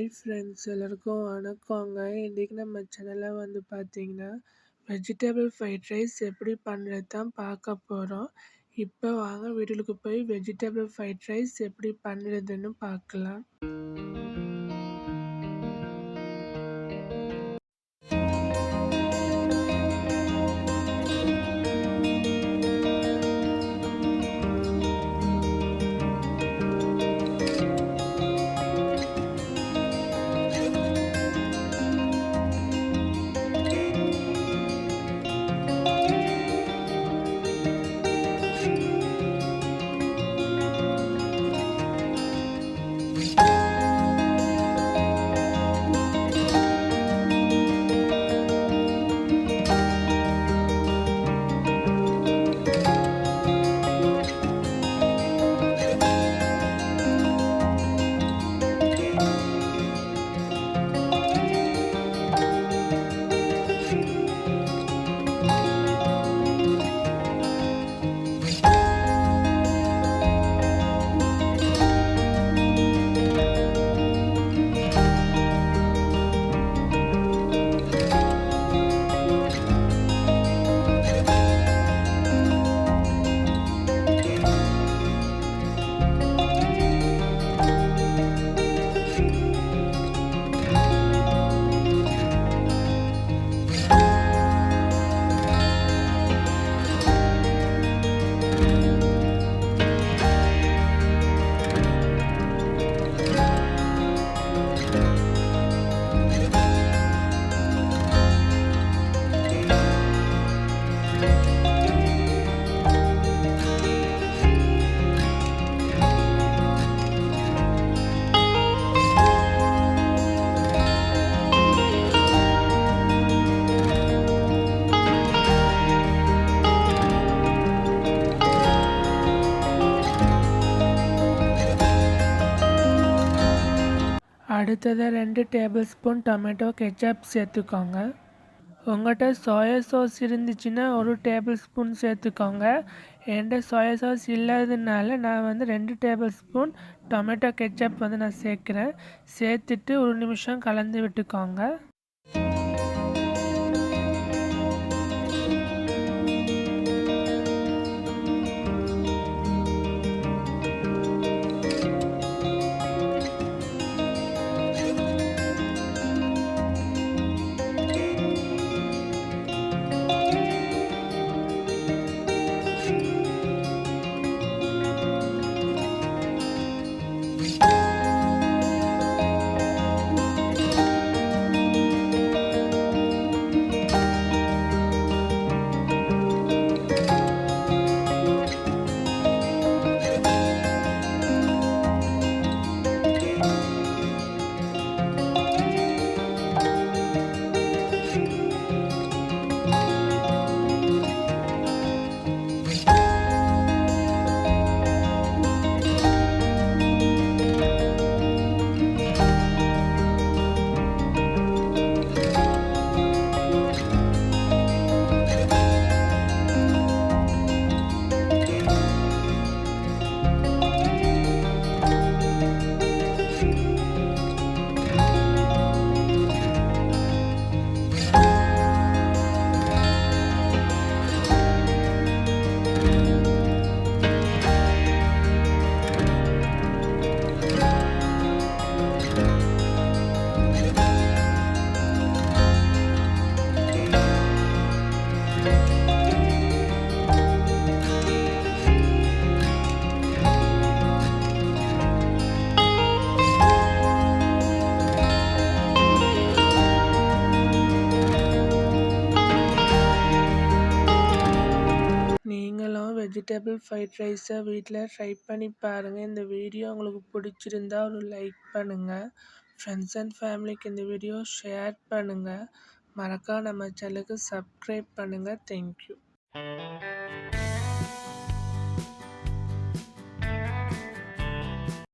Hi friends எல்லாருக்கும் வணக்கங்க. இன்றைக்கி நம்ம சேனலில் வந்து பார்த்திங்கன்னா வெஜிடபிள் ஃப்ரைட் ரைஸ் எப்படி பண்ணுறது தான் பார்க்க போகிறோம். இப்போ வாங்க வீட்டுக்கு போய் வெஜிடபிள் ஃப்ரைட் ரைஸ் எப்படி பண்ணுறதுன்னு பார்க்கலாம். அடுத்தது 2 டேபிள் ஸ்பூன் டொமேட்டோ கெச்சப் சேர்த்துக்கோங்க. உங்கள்கிட்ட சோயா சாஸ் இருந்துச்சுன்னா 1 டேபிள் ஸ்பூன் சேர்த்துக்கோங்க. என்கிட்ட சோயா சாஸ் இல்லாததுனால நான் வந்து 2 டேபிள் ஸ்பூன் டொமேட்டோ கெச்சப் வந்து நான் சேர்க்குறேன். சேர்த்துட்டு 1 நிமிஷம் கலந்து விட்டுக்கோங்க. நீங்களும் வெஜிடபிள் ஃப்ரைட் ரைஸை வீட்டில் ட்ரை பண்ணி பாருங்கள். இந்த வீடியோ உங்களுக்கு பிடிச்சிருந்தா ஒரு லைக் பண்ணுங்கள். ஃப்ரெண்ட்ஸ் அண்ட் ஃபேமிலிக்கு இந்த வீடியோ ஷேர் பண்ணுங்கள். மறக்காம நம்ம சேனலுக்கு சப்ஸ்கிரைப் பண்ணுங்கள். தேங்க்யூ.